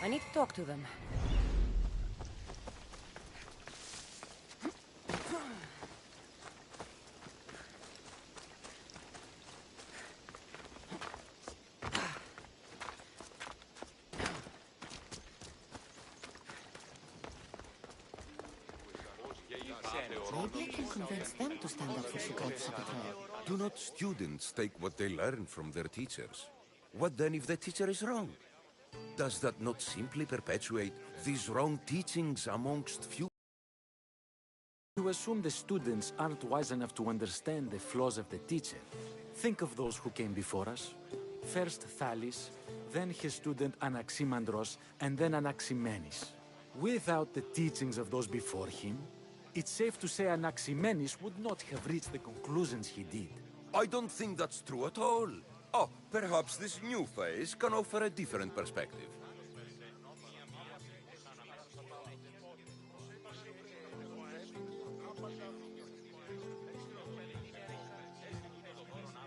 I need to talk to them. Maybe I can convince them to stand up for Socrates at the trial. Do not students take what they learn from their teachers? What then if the teacher is wrong? Does that not simply perpetuate these wrong teachings amongst few? You assume the students aren't wise enough to understand the flaws of the teacher. Think of those who came before us. First Thales, then his student Anaximandros, and then Anaximenes. Without the teachings of those before him, it's safe to say Anaximenes would not have reached the conclusions he did. I don't think that's true at all. Oh, perhaps this new phase can offer a different perspective.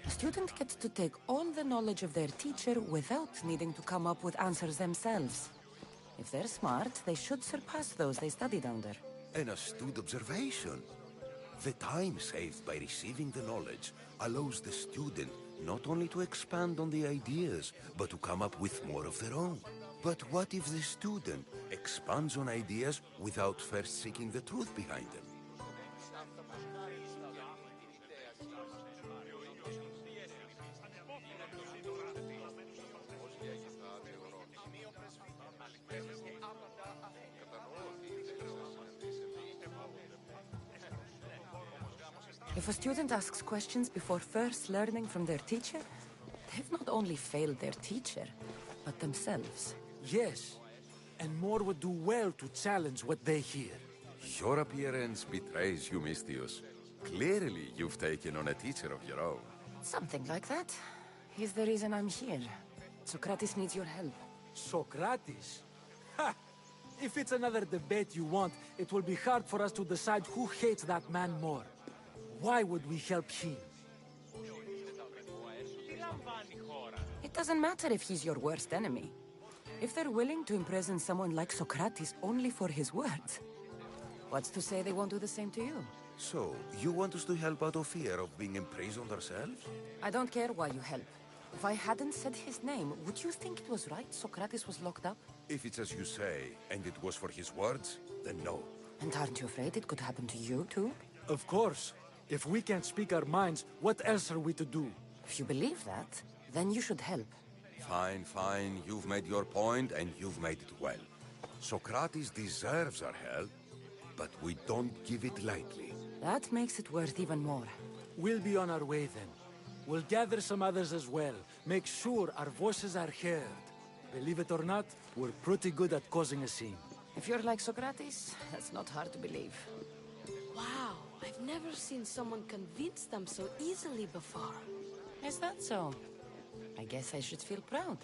A student gets to take all the knowledge of their teacher without needing to come up with answers themselves. If they're smart, they should surpass those they studied under. An astute observation. The time saved by receiving the knowledge allows the student not only to expand on the ideas, but to come up with more of their own. But what if the student expands on ideas without first seeking the truth behind them? If a student asks questions before first learning from their teacher, they've not only failed their teacher, but themselves. Yes, and more would do well to challenge what they hear. Your appearance betrays you, Mystius. Clearly, you've taken on a teacher of your own. Something like that. He's the reason I'm here. Socrates needs your help. Socrates? Ha! If it's another debate you want, it will be hard for us to decide who hates that man more. Why would we help him? It doesn't matter if he's your worst enemy. If they're willing to imprison someone like Socrates only for his words, what's to say they won't do the same to you? So, you want us to help out of fear of being imprisoned ourselves? I don't care why you help. If I hadn't said his name, would you think it was right Socrates was locked up? If it's as you say, and it was for his words, then no. And aren't you afraid it could happen to you too? Of course. If we can't speak our minds, what else are we to do? If you believe that, then you should help. Fine, fine. You've made your point, and you've made it well. Socrates deserves our help, but we don't give it lightly. That makes it worth even more. We'll be on our way then. We'll gather some others as well. Make sure our voices are heard. Believe it or not, we're pretty good at causing a scene. If you're like Socrates, that's not hard to believe. Wow, I've never seen someone convince them so easily before. Is that so? I guess I should feel proud.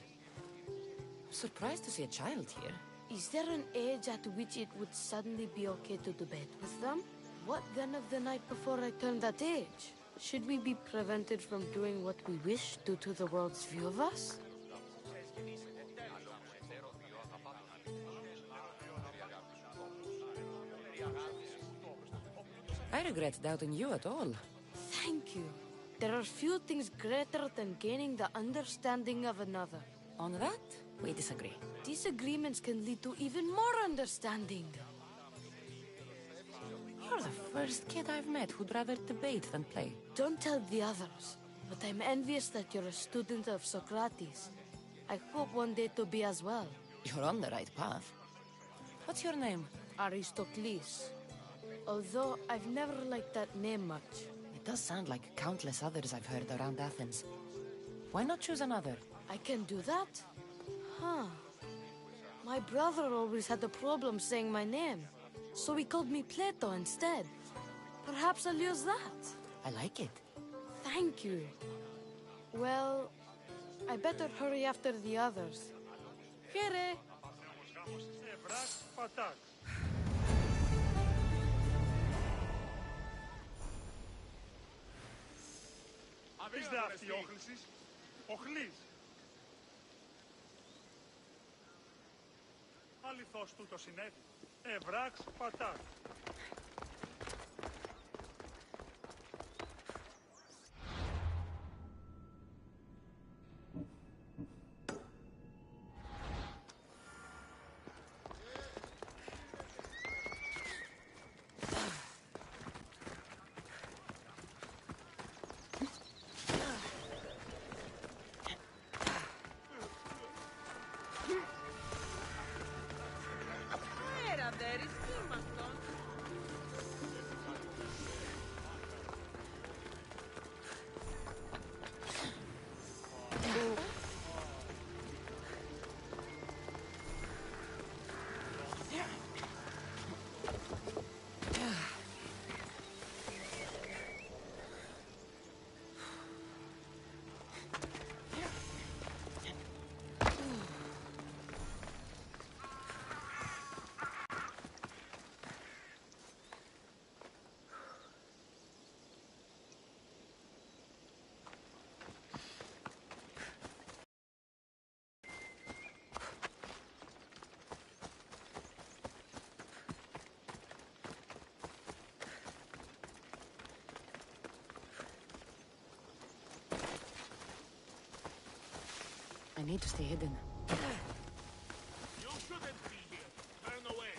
I'm surprised to see a child here. Is there an age at which it would suddenly be okay to debate with them? What then of the night before I turned that age? Should we be prevented from doing what we wish due to the world's view of us? I regret doubting you at all. Thank you. There are few things greater than gaining the understanding of another. On that, we disagree. Disagreements can lead to even more understanding. You're the first kid I've met who'd rather debate than play. Don't tell the others, but I'm envious that you're a student of Socrates. I hope one day to be as well. You're on the right path. What's your name? Aristocles. Although I've never liked that name much. It does sound like countless others I've heard around Athens. Why not choose another? I can do that? Huh. My brother always had a problem saying my name, so he called me Plato instead. Perhaps I'll use that. I like it. Thank you. Well, I better hurry after the others. Here. Είστε αυτή η όχλησης. Οχλής. αληθώς τούτο συνέβη. Ευράξ πατά. I need to stay hidden. You shouldn't be here. Turn away.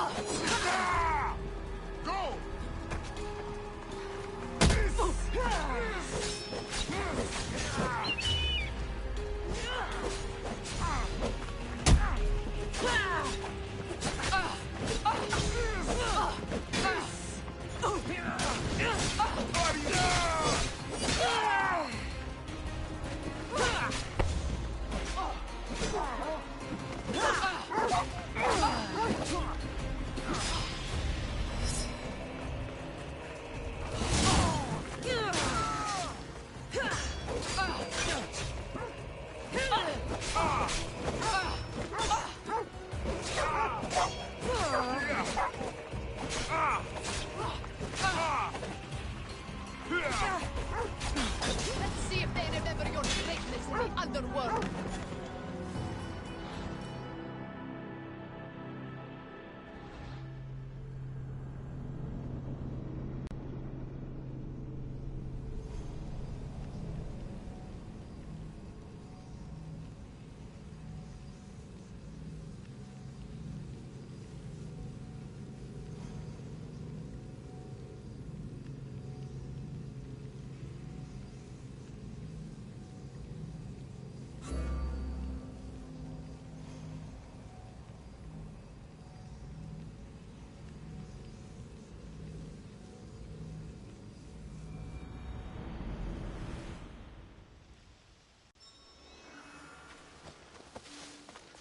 Oh!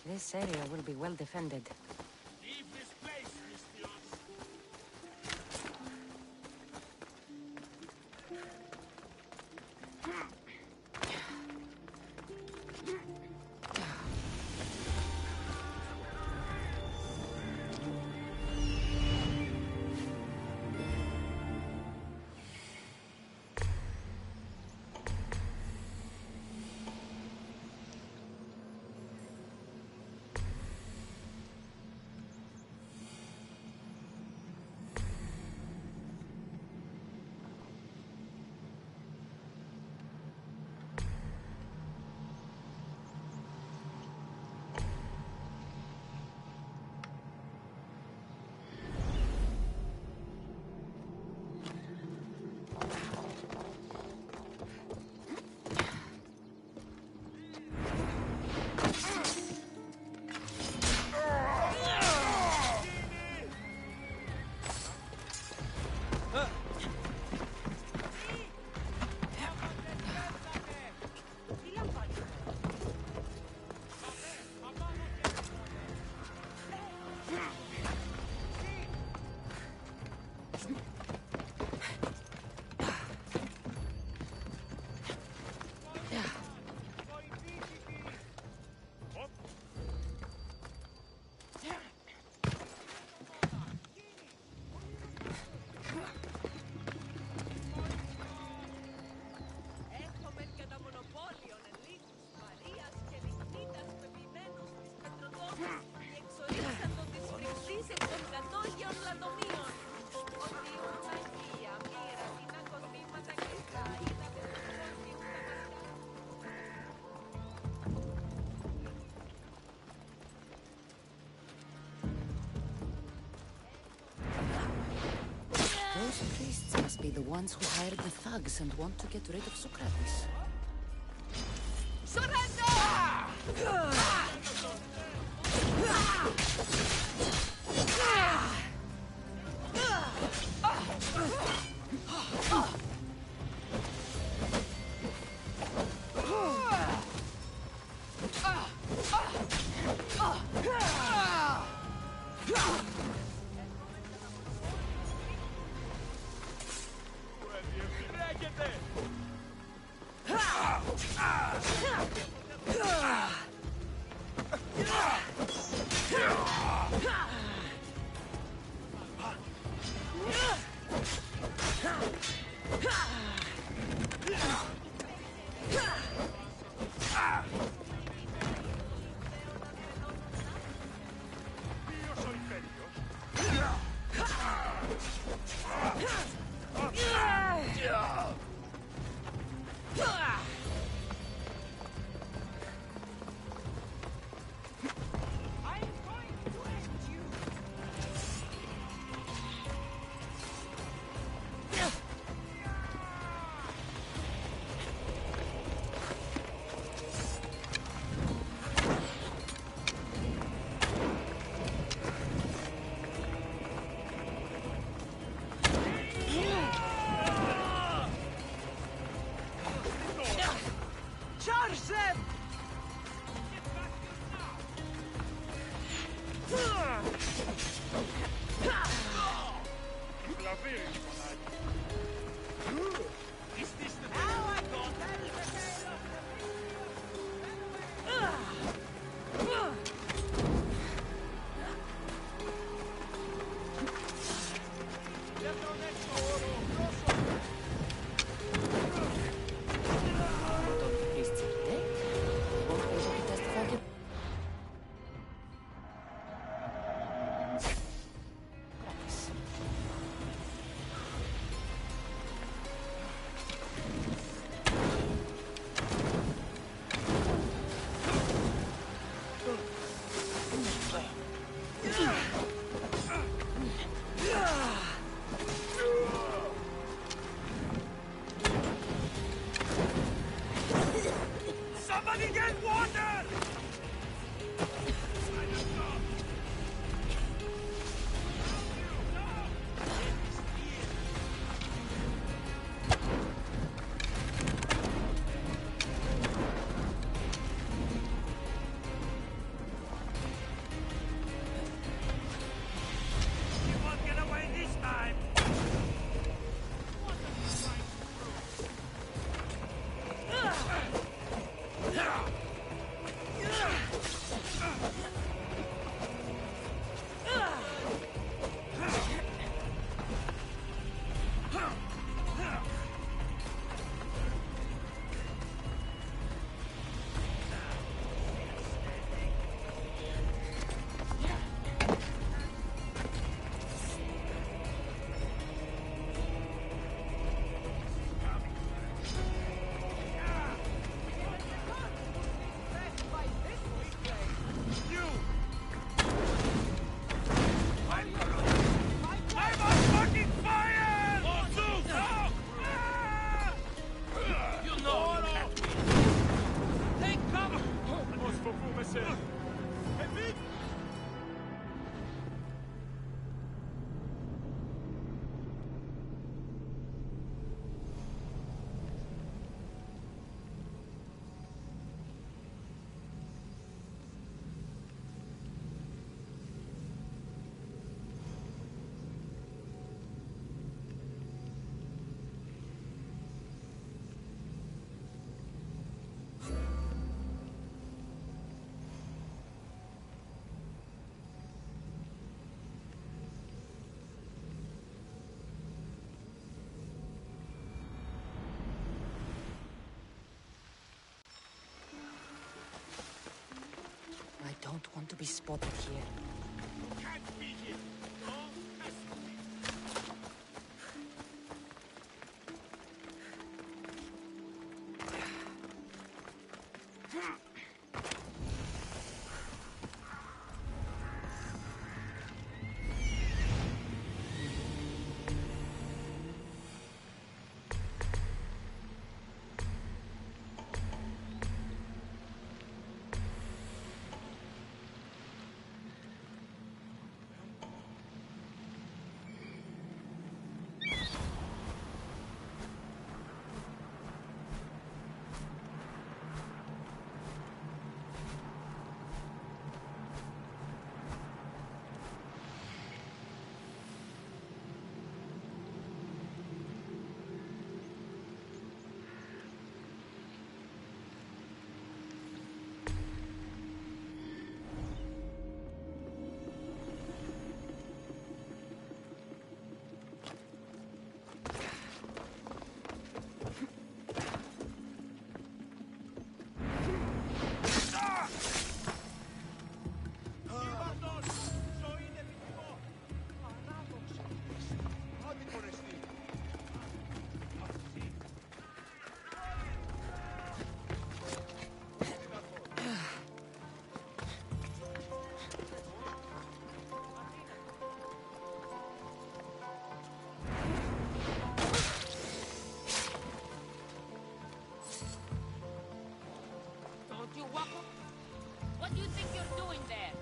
This area will be well defended. Leave this place, Mistios. Those priests must be the ones who hired the thugs and want to get rid of Socrates. don't want to be spotted here. You can't be here. Don't mess with me. What do you think you're doing there?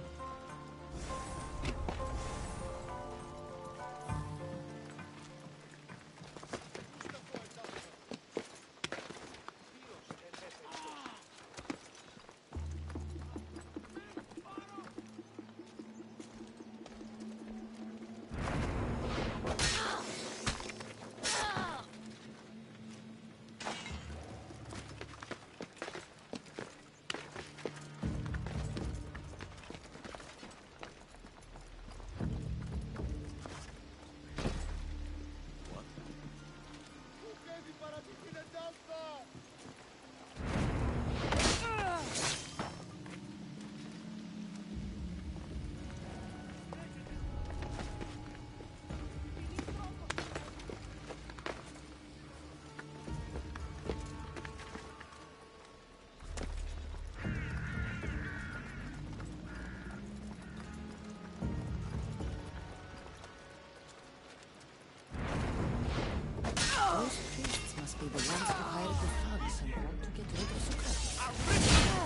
Those priests must be the ones who hired the thugs and want to get rid of Socrates.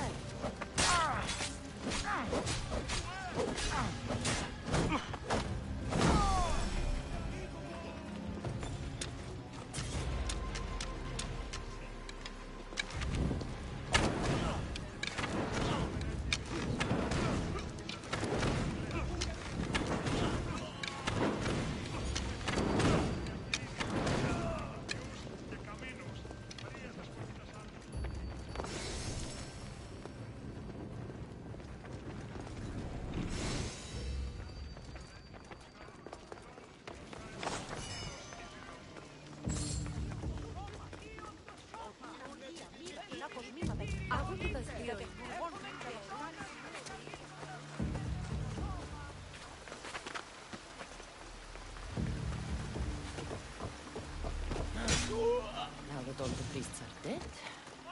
Now that all the priests are dead,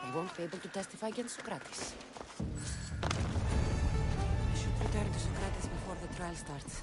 I won't be able to testify against Socrates. I should return to Socrates before the trial starts.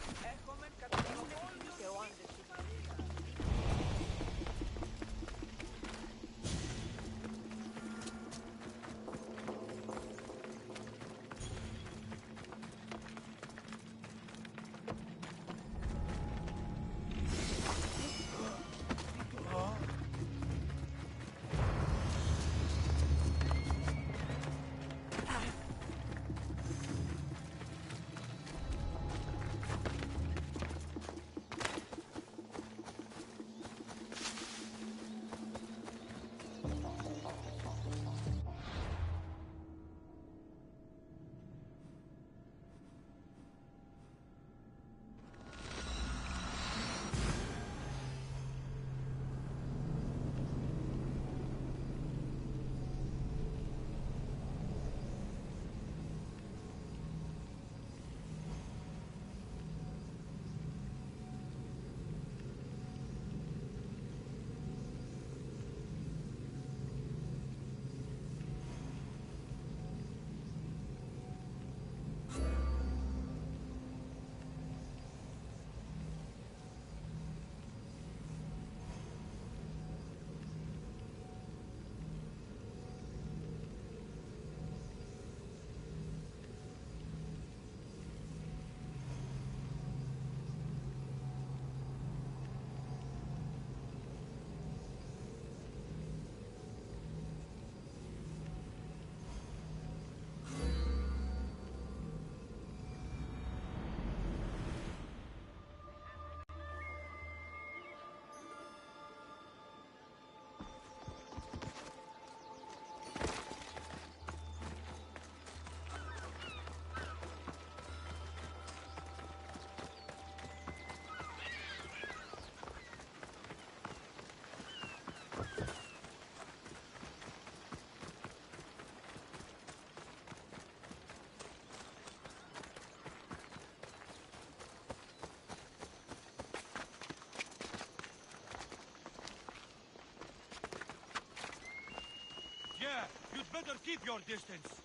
You'd better keep your distance.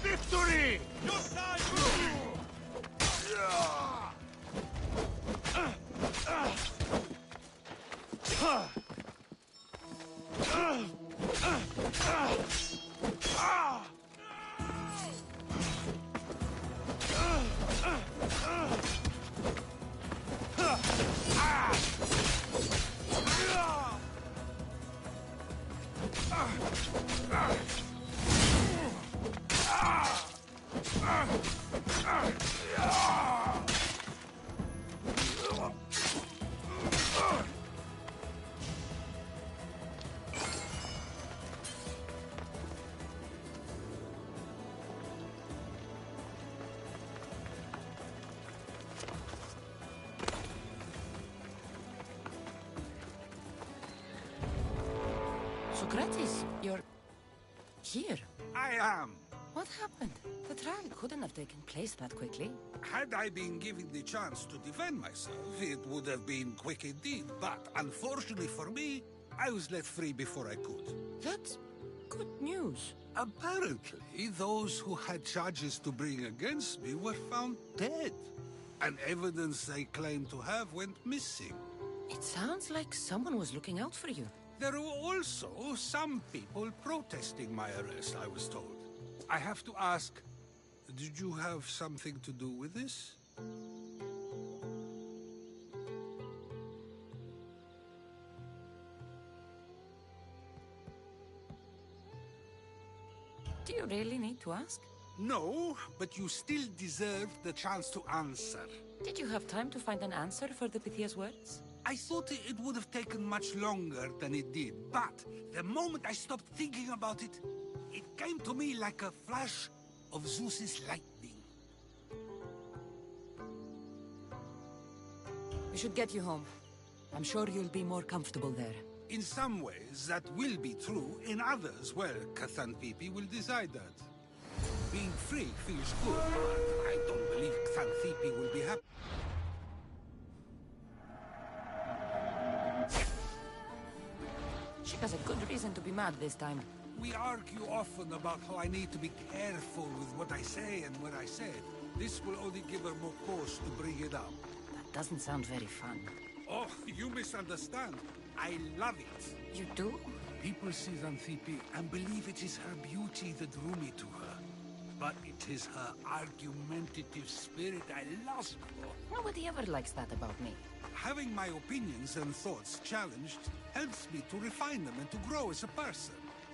Victory! Your side! Socrates, you're here. I am. What happened? The trial couldn't have taken place that quickly. Had I been given the chance to defend myself, it would have been quick indeed. But unfortunately for me, I was let free before I could. That's good news. Apparently, those who had charges to bring against me were found dead. And evidence they claimed to have went missing. It sounds like someone was looking out for you. There were also some people protesting my arrest, I was told. I have to ask, did you have something to do with this? Do you really need to ask? No, but you still deserve the chance to answer. Did you have time to find an answer for the Pythia's words? I thought it would have taken much longer than it did, but the moment I stopped thinking about it, it came to me like a flash of Zeus's lightning. We should get you home. I'm sure you'll be more comfortable there. In some ways, that will be true. In others, well, Xanthippe will decide that. Being free feels good, but I don't believe Xanthippe will be happy. She has a good reason to be mad this time. We argue often about how I need to be careful with what I say and what I said. This will only give her more cause to bring it up. That doesn't sound very fun. Oh, you misunderstand. I love it. You do? People see Xanthippe and believe it is her beauty that drew me to her. But it is her argumentative spirit I lust for. Nobody ever likes that about me. Having my opinions and thoughts challenged helps me to refine them and to grow as a person.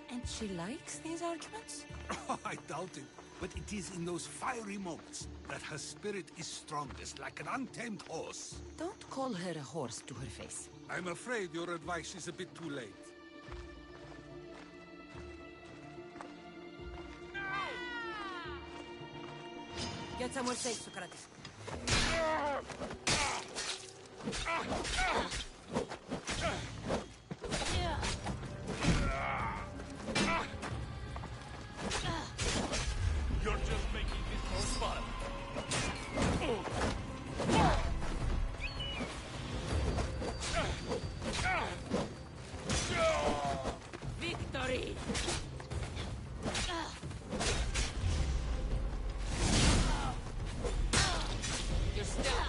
And she likes these arguments? Oh, I doubt it. But it is in those fiery moments that her spirit is strongest, like an untamed horse. Don't call her a horse to her face. I'm afraid your advice is a bit too late. Get somewhere safe, Socrates. You're just making this more fun. Victory! You're still...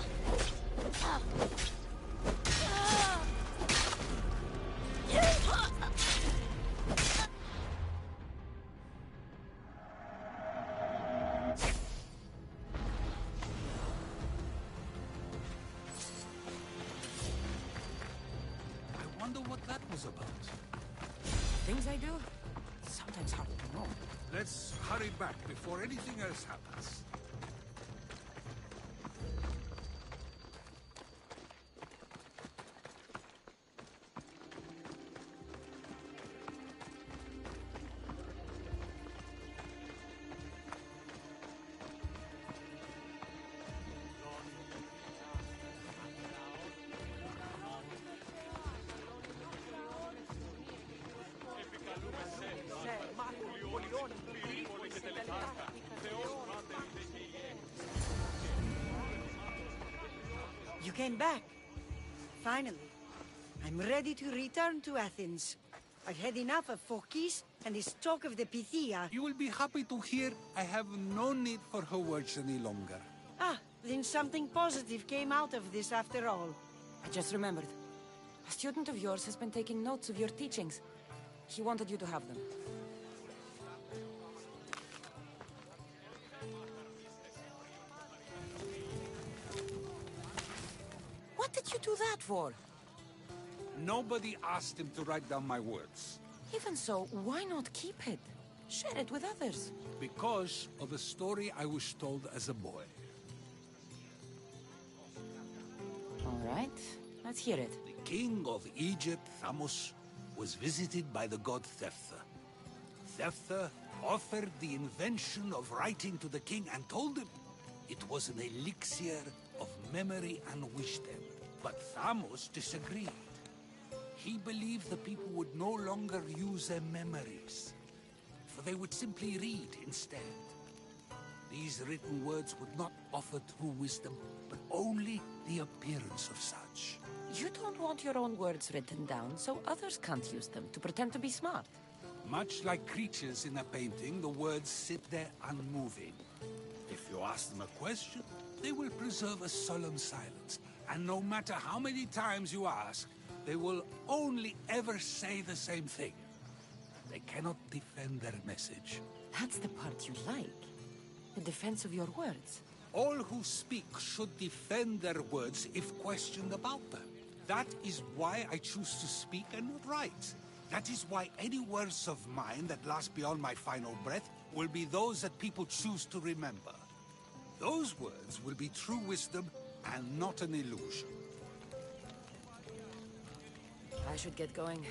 that was about. Things I do? Sometimes hard to know. Let's hurry back before anything else happens. You came back. Finally. I'm ready to return to Athens. I've had enough of Phokis and this talk of the Pythia. You will be happy to hear I have no need for her words any longer. Ah, then something positive came out of this after all. I just remembered. A student of yours has been taking notes of your teachings. He wanted you to have them. What did you do that for? Nobody asked him to write down my words. Even so, why not keep it? Share it with others. Because of a story I was told as a boy. All right, let's hear it. The king of Egypt, Thamos, was visited by the god Thephtha. Thephtha offered the invention of writing to the king and told him it was an elixir of memory and wisdom. But Thamos disagreed. He believed the people would no longer use their memories, for they would simply read instead. These written words would not offer true wisdom, but only the appearance of such. You don't want your own words written down, so others can't use them to pretend to be smart. Much like creatures in a painting, the words sit there unmoving. If you ask them a question, they will preserve a solemn silence. And no matter how many times you ask, they will only ever say the same thing. They cannot defend their message. That's the part you like. The defense of your words. All who speak should defend their words if questioned about them. That is why I choose to speak and not write. That is why any words of mine that last beyond my final breath will be those that people choose to remember. Those words will be true wisdom and not an illusion. I should get going.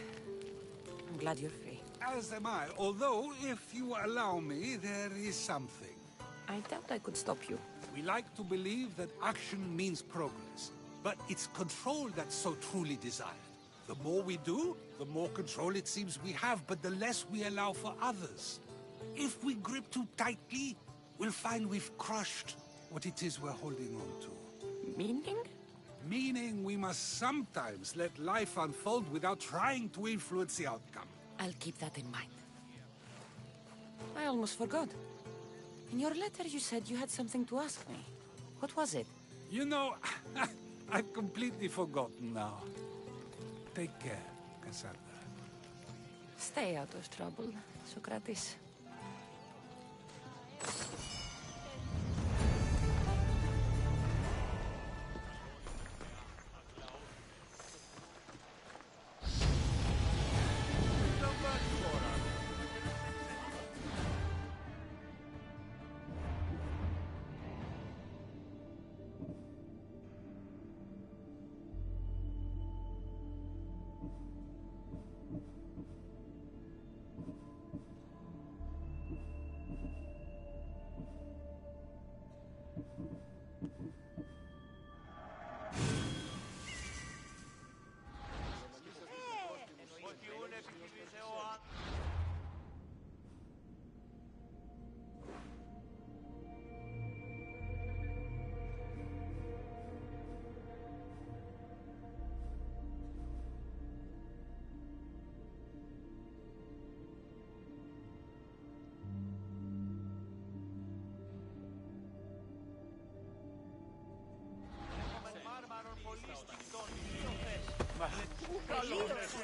I'm glad you're free. As am I, although, if you allow me, there is something. I doubt I could stop you. We like to believe that action means progress, but it's control that's so truly desired. The more we do, the more control it seems we have, but the less we allow for others. If we grip too tightly, we'll find we've crushed what it is we're holding on to. Meaning? Meaning we must sometimes let life unfold without trying to influence the outcome. I'll keep that in mind. I almost forgot. In your letter you said you had something to ask me. What was it? You know, I've completely forgotten now. Take care, Cassandra. Stay out of trouble, Socrates.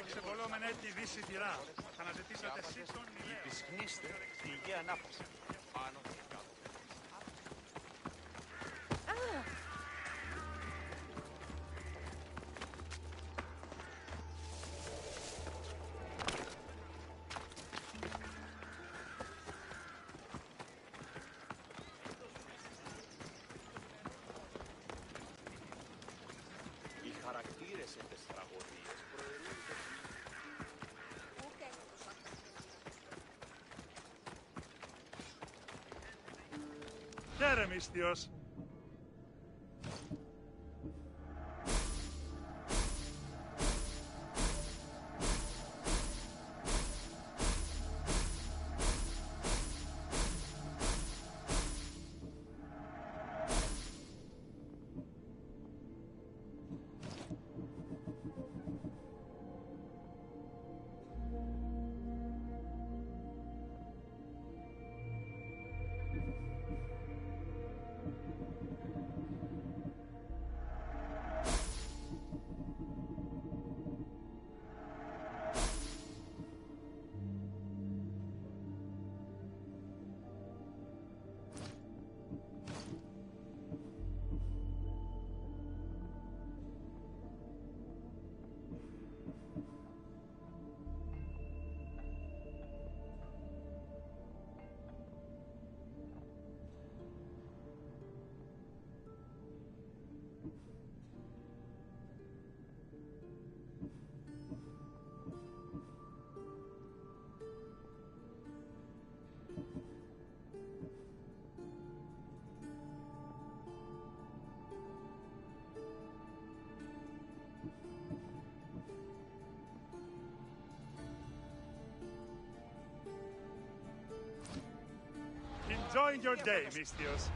Ξεβολόμενα τη δύση τυρά. Αναζητήσατε εσείς τον Νηλαίο. Επισχνίστε τη υγεία ανάπαυση. Χαίρε, μυστιος. Enjoying your day, misthios.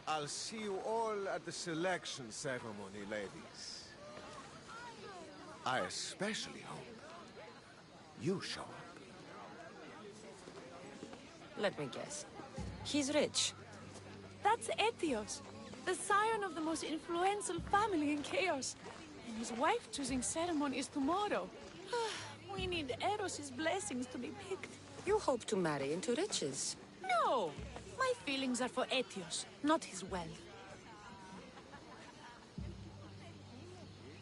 I'll see you all at the selection ceremony, ladies. I especially hope you show up. Let me guess. He's rich. That's Etios, the scion of the most influential family in Chaos. And his wife-choosing ceremony is tomorrow. We need Eros' blessings to be picked. You hope to marry into riches. No! My feelings are for Etios, not his wealth.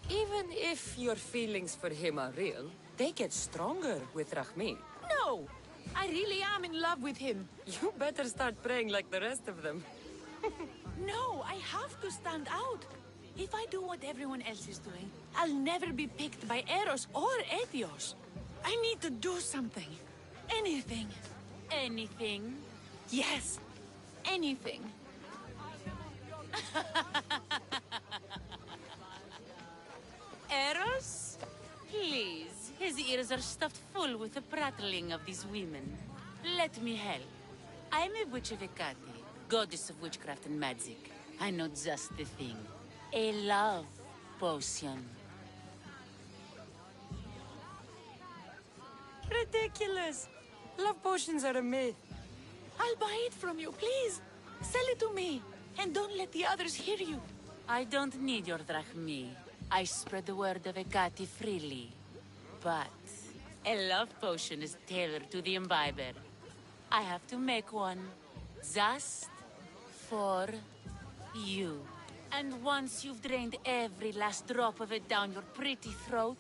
Even if your feelings for him are real, they get stronger with Rahmi. No! I really am in love with him. You better start praying like the rest of them. No, I have to stand out. If I do what everyone else is doing, I'll never be picked by Eros or Etios. I need to do something. Anything. Anything? Yes. Anything. Eros? Please, his ears are stuffed full with the prattling of these women. Let me help. I'm a witch of Hecate, goddess of witchcraft and magic. I know just the thing. A love potion. Ridiculous! Love potions are a myth. I'll buy it from you, please. Sell it to me. And don't let the others hear you. I don't need your drachmi. I spread the word of Hecate freely. But a love potion is tailored to the imbiber. I have to make one just for you. And once you've drained every last drop of it down your pretty throat,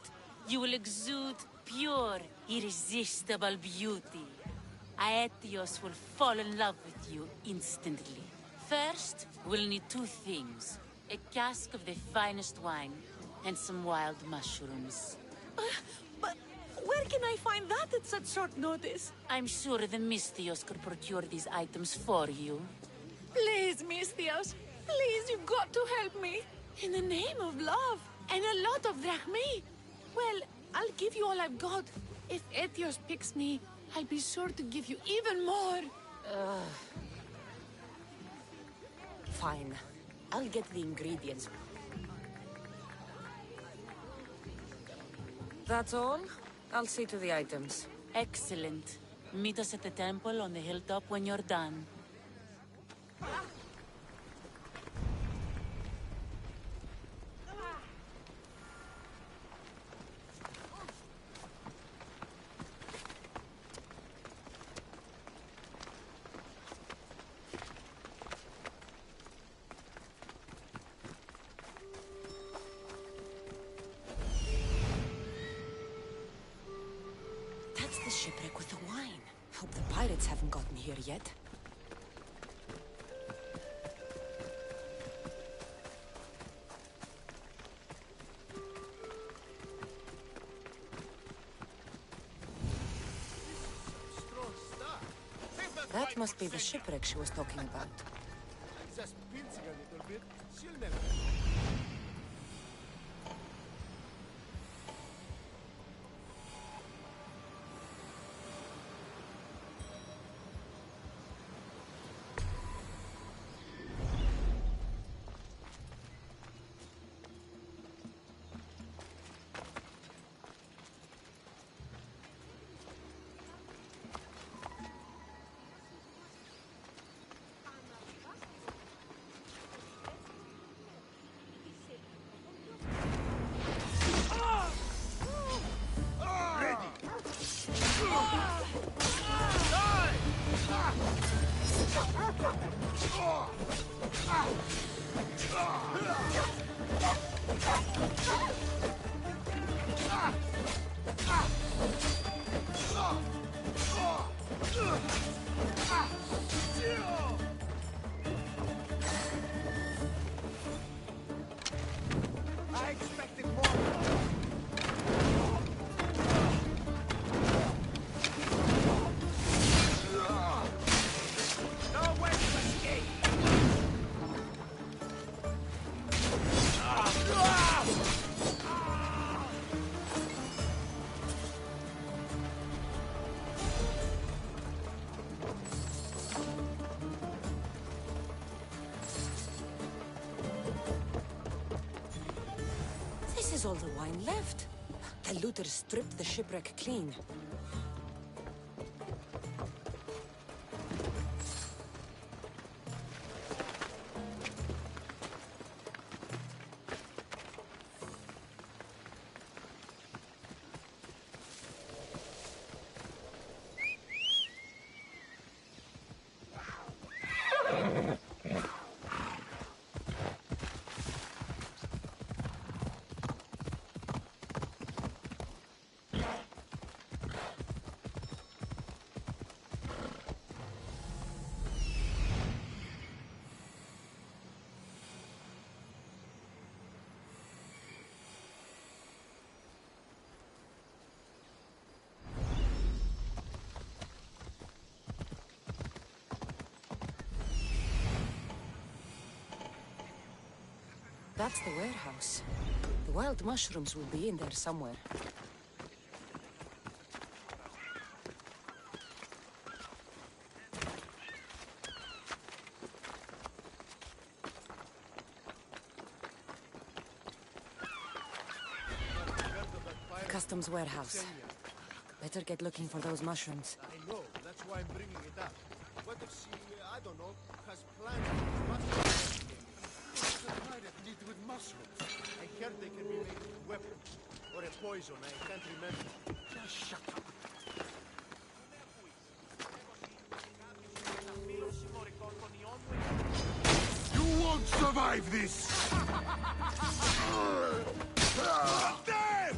you will exude pure, irresistible beauty. Aetios will fall in love with you instantly. First, we'll need two things. A cask of the finest wine, and some wild mushrooms. But where can I find that at such short notice? I'm sure the Mystios could procure these items for you. Please, Mystios. Please, you've got to help me. In the name of love, and a lot of drachmi. Well, I'll give you all I've got. If Etios picks me, I'll be sure to give you even more. Fine. I'll get the ingredients. That's all? I'll see to the items. Excellent. Meet us at the temple on the hilltop when you're done. That's the shipwreck with the wine. Hope the pirates haven't gotten here yet. That must be the shipwreck she was talking about. Just pinching a little bit, she'll never. I expected more. No way to escape. This is all the wine left. The looters stripped the shipwreck clean. That's the warehouse. The wild mushrooms will be in there somewhere. Customs warehouse. Better get looking for those mushrooms. I know, that's why I'm bringing it up. What if she, I don't know, has plans with mushrooms? What's a pirate need with mushrooms? I heard they can be made into weapons. Or a poison, I can't remember. Just shut up. You won't survive this! Dead!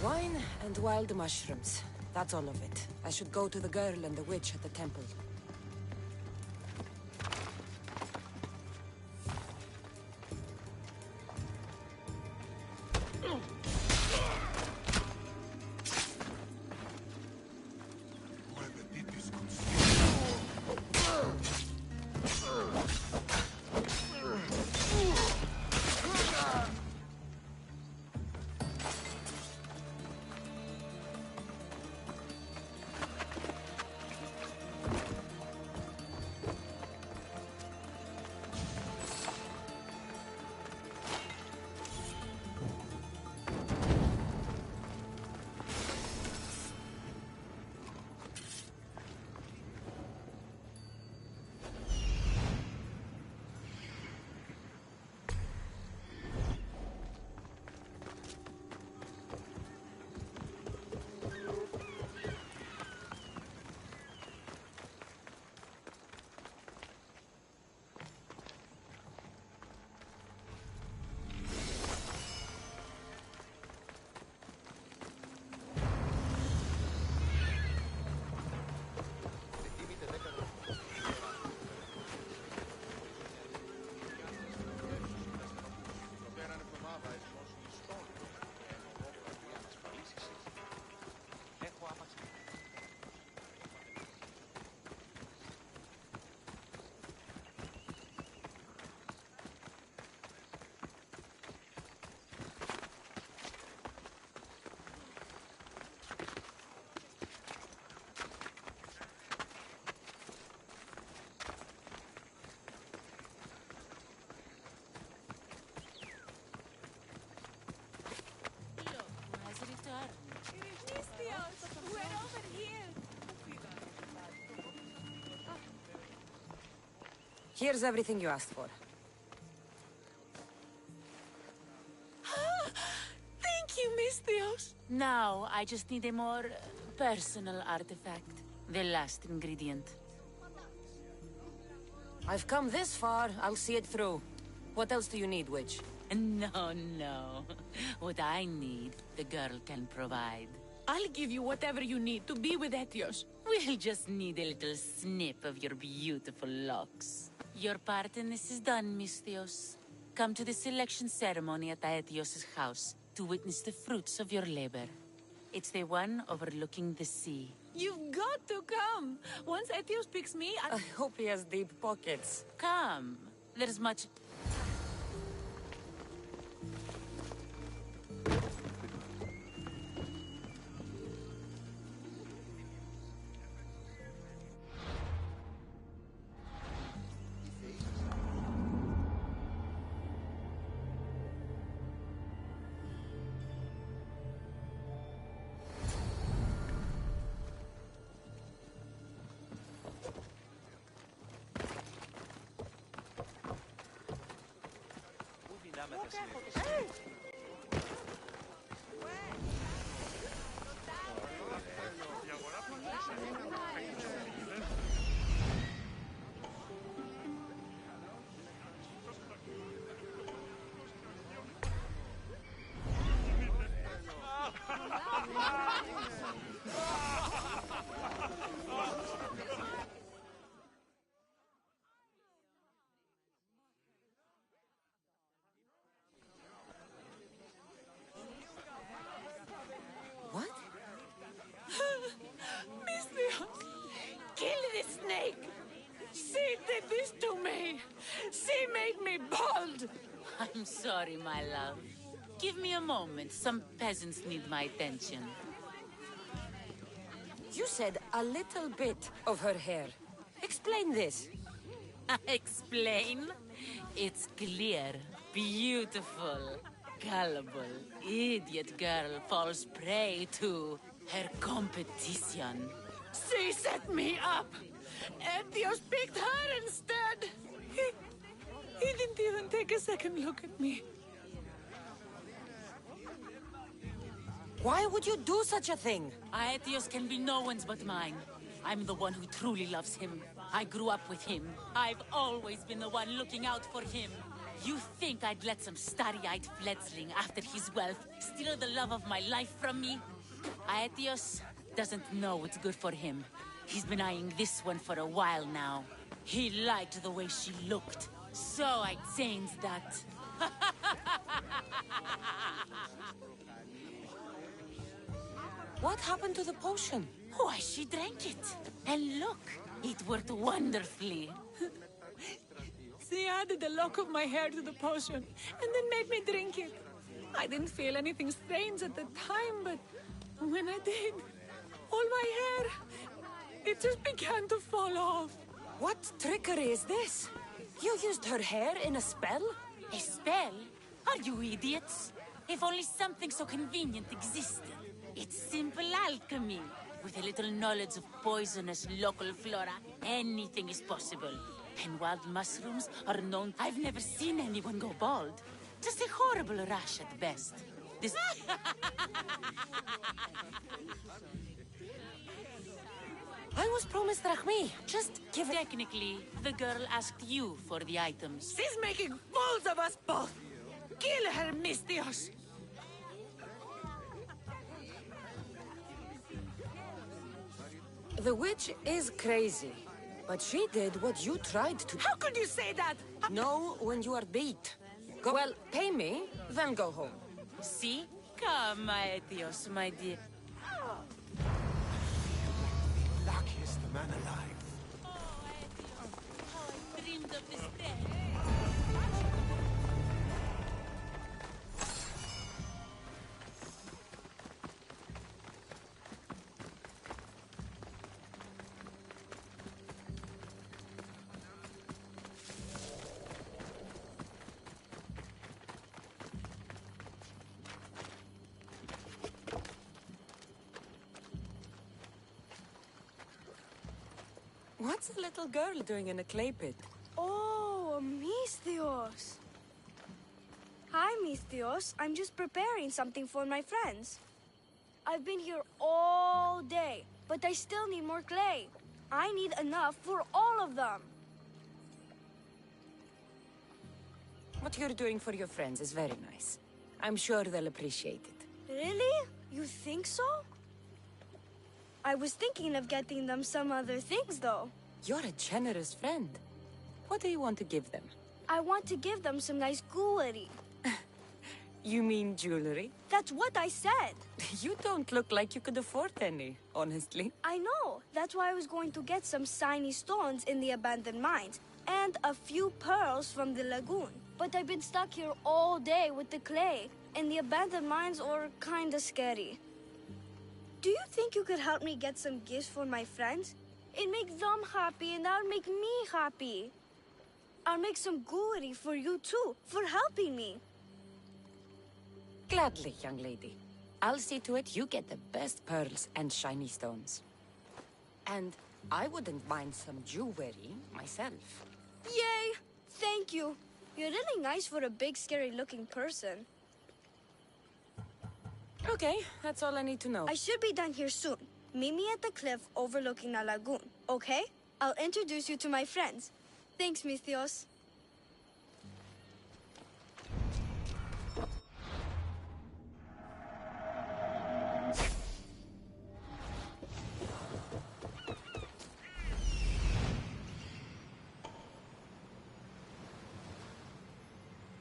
Wine and wild mushrooms. That's all of it. I should go to the girl and the witch at the temple. Here's everything you asked for. Thank you, Misthios. Now, I just need a more personal artifact. The last ingredient. I've come this far, I'll see it through. What else do you need, witch? No, no. What I need, the girl can provide. I'll give you whatever you need to be with Etios. We'll just need a little snip of your beautiful locks. Your part in this is done, Misthios. Come to the selection ceremony at Aetios' house to witness the fruits of your labor. It's the one overlooking the sea. You've got to come. Once Etios picks me, I hope he has deep pockets. Come. There's much... What? Misthios! Kill this snake! She did this to me! She made me bald! I'm sorry, my love. Give me a moment. Some peasants need my attention. You said a little bit of her hair. Explain this. Explain? It's clear, beautiful, gullible, idiot girl falls prey to her competition. She set me up! Ethios picked her instead! He didn't even take a second look at me. Why would you do such a thing? Aetios can be no one's but mine. I'm the one who truly loves him. I grew up with him. I've always been the one looking out for him. You think I'd let some starry-eyed fledgling after his wealth steal the love of my life from me? Aetios doesn't know what's good for him. He's been eyeing this one for a while now. He liked the way she looked, so I changed that. What happened to the potion? Why, she drank it. And look, it worked wonderfully. She added a lock of my hair to the potion, and then made me drink it. I didn't feel anything strange at the time, but when I did, all my hair, it just began to fall off. What trickery is this? You used her hair in a spell? A spell? Are you idiots? If only something so convenient existed. It's simple alchemy. With a little knowledge of poisonous local flora, anything is possible. And wild mushrooms are known. I've never seen anyone go bald. Just a horrible rash at best. This... I was promised Drachmi. Just give it... Technically, the girl asked you for the items. She's making fools of us both! Kill her, Misthios! The witch is crazy, but she did what you tried to... How could you say that? Know when you are beat. Go... Well, pay me, then go home. See? Come, Aetios, my dear. Luckiest man alive. Oh, Aetios, how I dreamed of this day. What's a little girl doing in a clay pit? Oh, Misthios. Hi, Misthios. I'm just preparing something for my friends. I've been here all day, but I still need more clay. I need enough for all of them. What you're doing for your friends is very nice. I'm sure they'll appreciate it. Really? You think so? I was thinking of getting them some other things, though. You're a generous friend. What do you want to give them? I want to give them some nice jewelry. You mean jewelry? That's what I said. You don't look like you could afford any, honestly. I know. That's why I was going to get some shiny stones in the abandoned mines and a few pearls from the lagoon. But I've been stuck here all day with the clay, and the abandoned mines are kinda scary. Do you think you could help me get some gifts for my friends? It makes them happy and that'll make me happy. I'll make some jewelry for you too, for helping me. Gladly, young lady. I'll see to it you get the best pearls and shiny stones. And I wouldn't mind some jewelry myself. Yay! Thank you. You're really nice for a big, scary-looking person. Okay, that's all I need to know. I should be done here soon. Meet me at the cliff overlooking the lagoon, okay? I'll introduce you to my friends. Thanks, Mithios.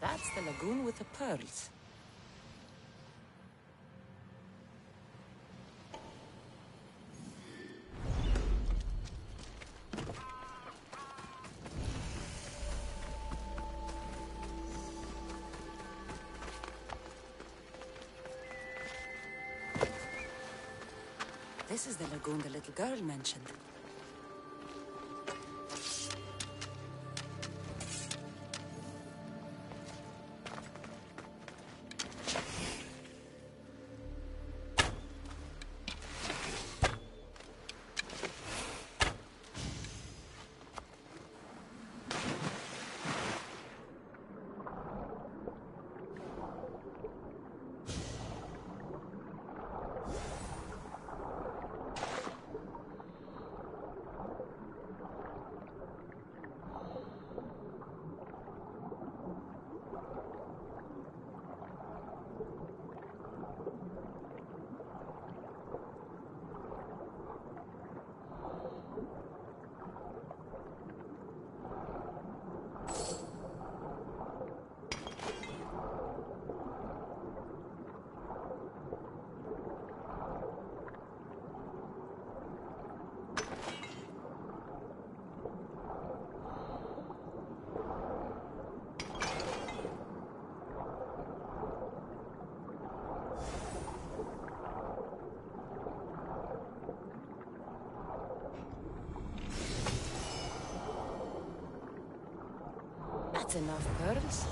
That's the lagoon with the pearls. This is the lagoon the little girl mentioned. That's enough pearls.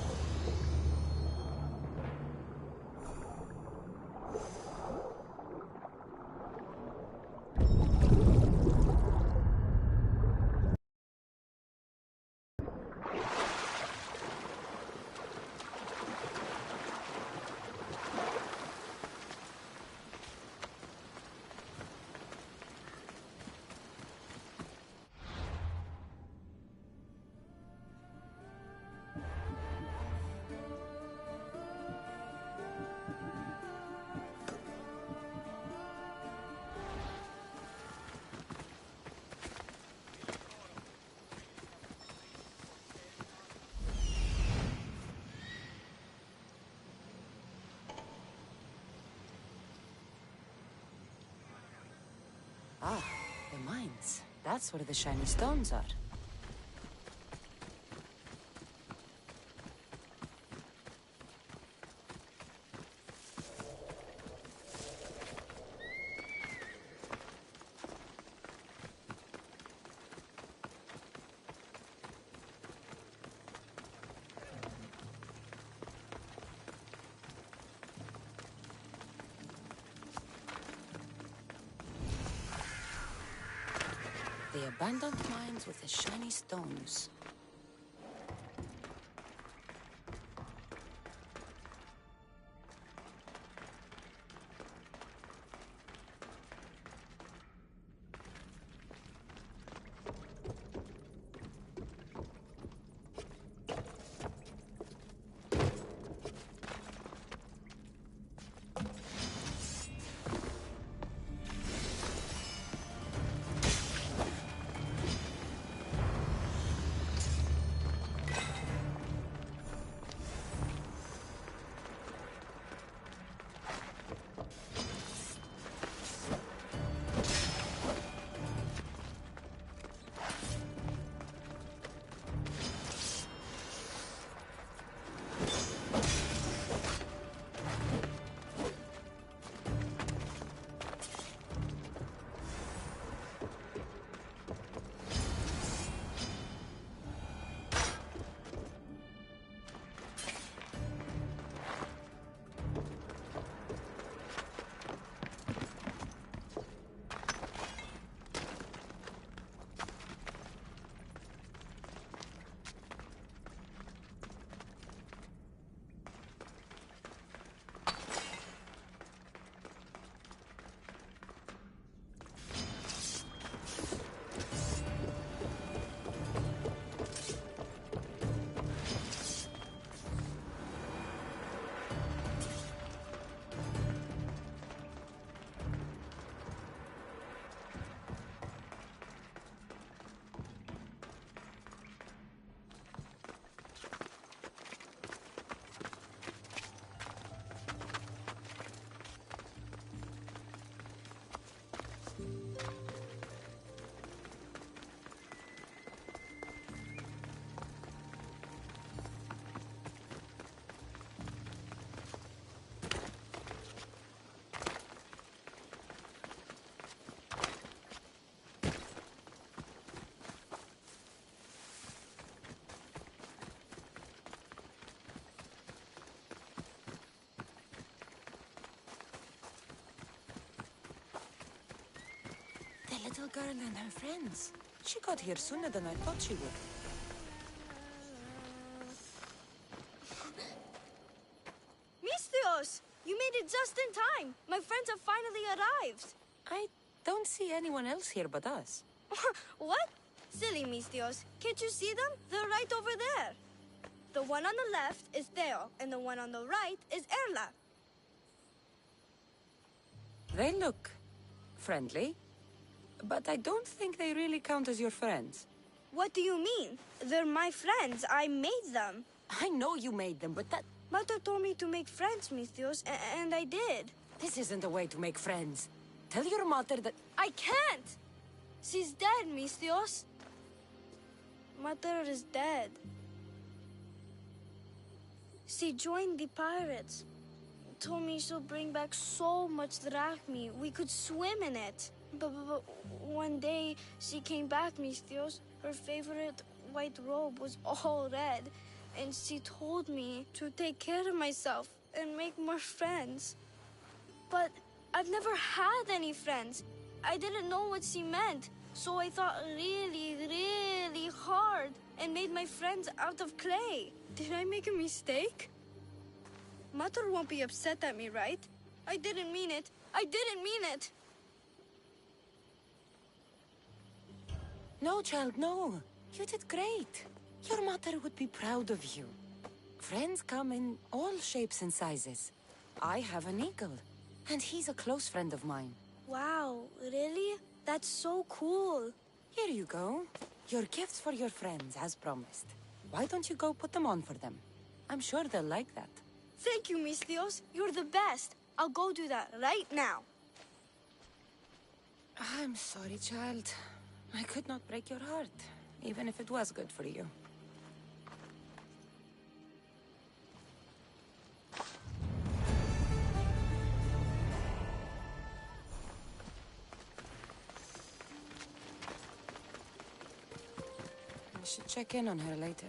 Ah, the mines. That's where the shiny stones are. The abandoned mines with the shiny stones. little girl and her friends. She got here sooner than I thought she would. Misthios! You made it just in time! My friends have finally arrived! I don't see anyone else here but us. What? Silly Misthios. Can't you see them? They're right over there. The one on the left is Theo, and the one on the right is Erla. They look friendly, but I don't think they really count as your friends. What do you mean? They're my friends. I made them. I know you made them, but that... Mother told me to make friends, Misthios, and I did. This isn't a way to make friends. Tell your mother that... I can't! She's dead, Misthios. Mother is dead. She joined the pirates. Told me she'll bring back so much drachmi, we could swim in it. But one day, she came back, Misthios. Her favorite white robe was all red. And she told me to take care of myself and make more friends. But I've never had any friends. I didn't know what she meant. So I thought really, really hard and made my friends out of clay. Did I make a mistake? Mother won't be upset at me, right? I didn't mean it. I didn't mean it. No, child, no. You did great. Your mother would be proud of you. Friends come in all shapes and sizes. I have an eagle, and he's a close friend of mine. Wow, really? That's so cool. Here you go. Your gifts for your friends, as promised. Why don't you go put them on for them? I'm sure they'll like that. Thank you, Misthios. You're the best. I'll go do that right now. I'm sorry, child. I could not break your heart, even if it was good for you. I should check in on her later.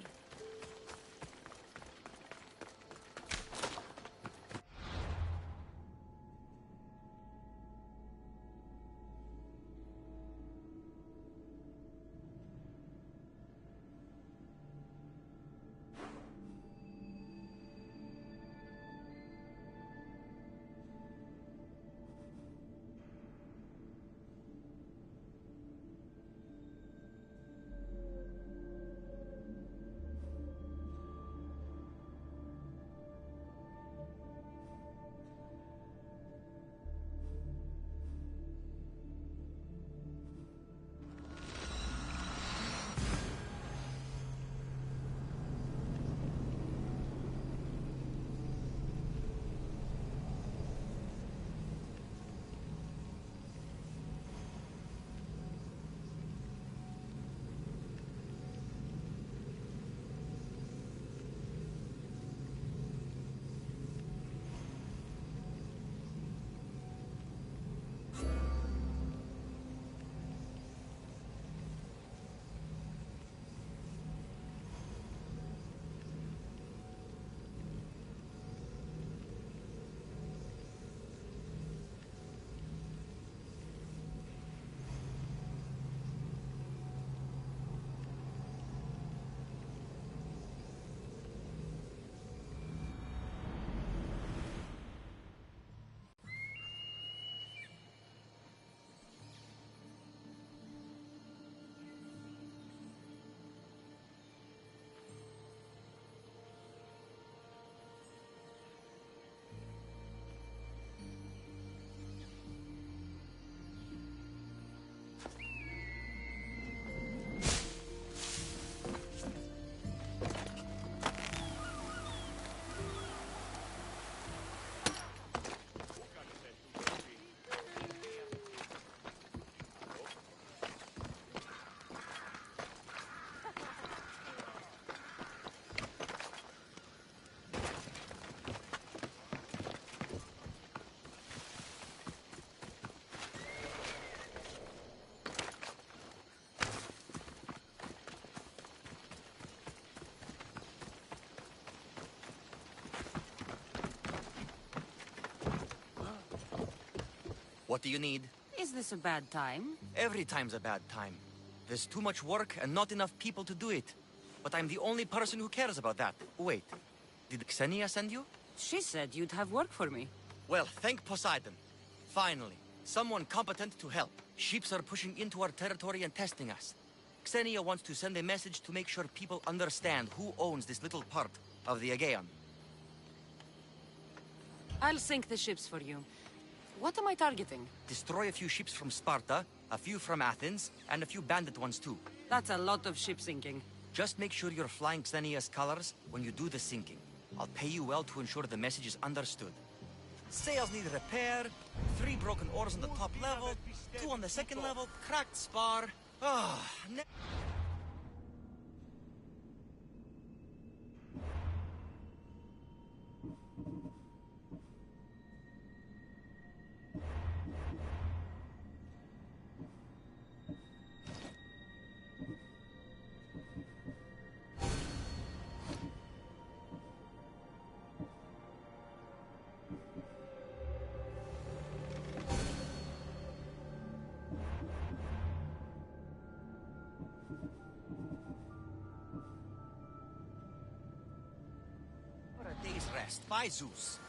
What do you need? Is this a bad time? Every time's a bad time. There's too much work and not enough people to do it. But I'm the only person who cares about that. Wait, did Xenia send you? She said you'd have work for me. Well, thank Poseidon. Finally, someone competent to help. Ships are pushing into our territory and testing us. Xenia wants to send a message to make sure people understand who owns this little part of the Aegean. I'll sink the ships for you. What am I targeting? Destroy a few ships from Sparta, a few from Athens, and a few bandit ones too. That's a lot of ship sinking. Just make sure you're flying Xenia's colors when you do the sinking. I'll pay you well to ensure the message is understood. Sails need repair, 3 broken oars on the top level, 2 on the second level, cracked spar. For a day's rest, by Zeus.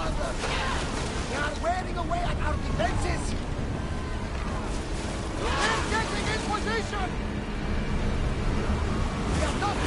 mother! They are wearing away at our defenses! We're getting in position! We are not...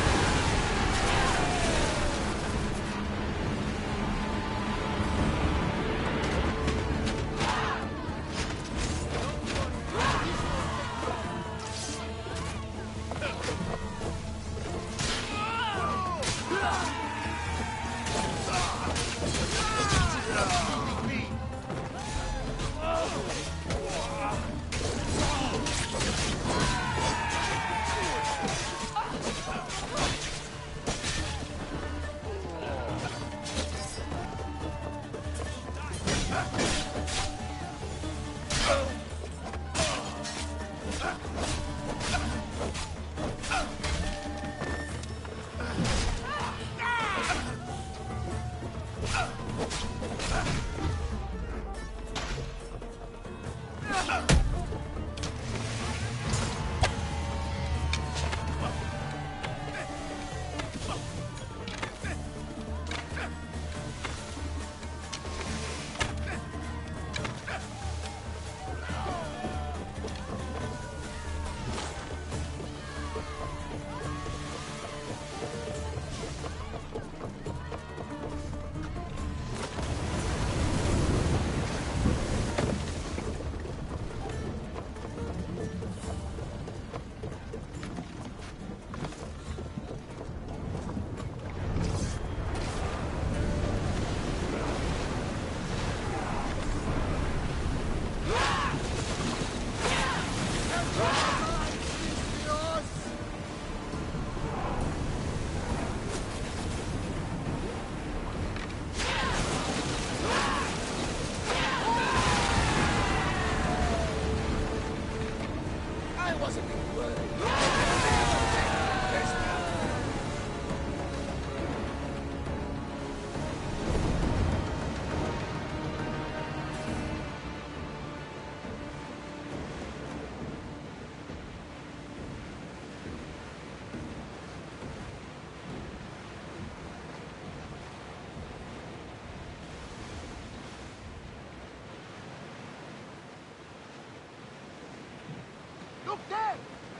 Look there!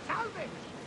Salvage!